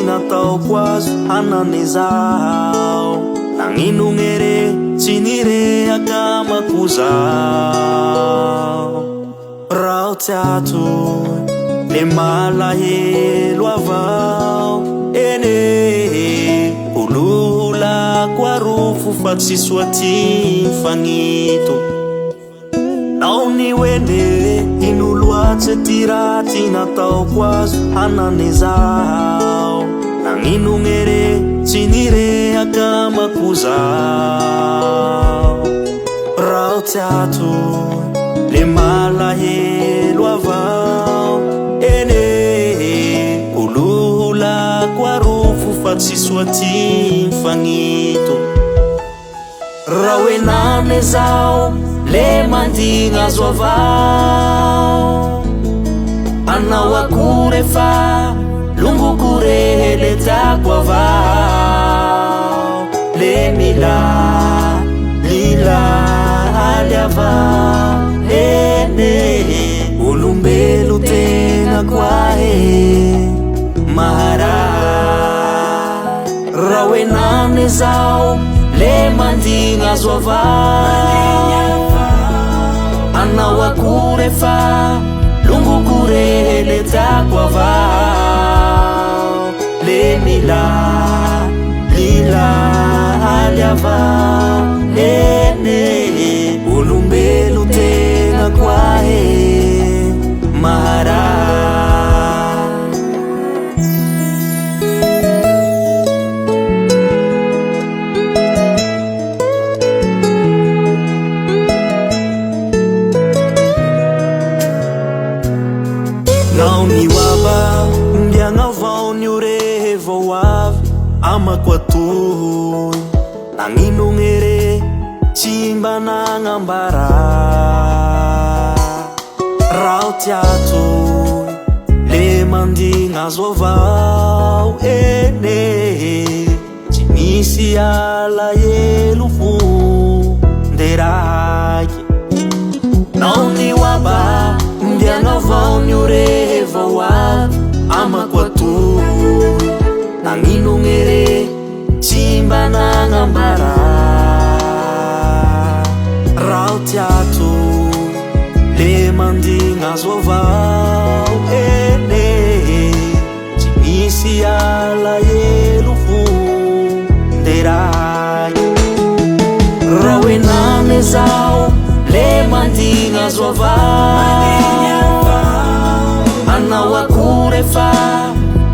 nataoko azo hananezao nanginongere tsy nirehaka makozao rao tiato le malahelo avao ene ololako arofo fa tsy soaty fagnito nao ny oene inoloatsy ty raha ty nataoko azo hananezao nanginongere tsy nirehaka makozao rao tiato le malahelo avao ene ololako arofo fa tsy soaty fagnito raha hoe nanezao le mandigna azo avao anao akory fa longoko rehele tiako avao le lilaly avao ene olombelo tena koa maharay raha hoe nanezao le mandigna azo avao anao akory fa longoko rehele tiako avao le lilaly avao ene olombelo tena koa maharay nao ny oaba mbiagna avao ny ore vao avy amako atoy nanginongere tsy mba nagnambara rao tiatoy le mandigna azo avao ene tsy misy alahelo fo nderaiky nao ny oaba mbiagna avao ny ore vao avy amako atoy nanginongere tsy mba nagnambara rao tiato le mandigna azo avao ene tsy misy alahelo fo nderaiky raha hoe nanezao le mandigna azo avao anao akory fa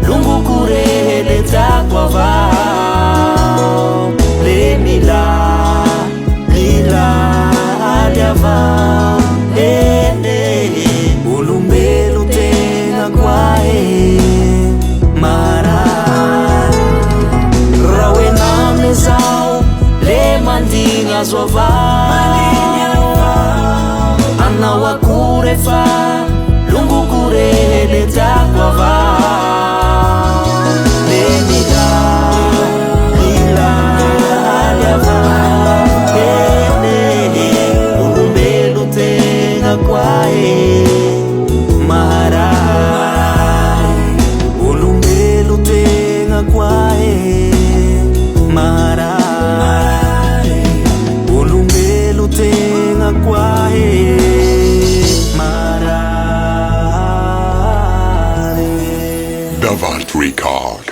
longoko rehele tiako avao le lilaly avao ene olombelo tena koa maharay raha hoe nanezao le mandigna azo avao anao akory fa longoko rehele tiako avao le lilaly avao ene olombelo tena koa maharay olombelo tena koa maharay olombelo tena koa Davant Record.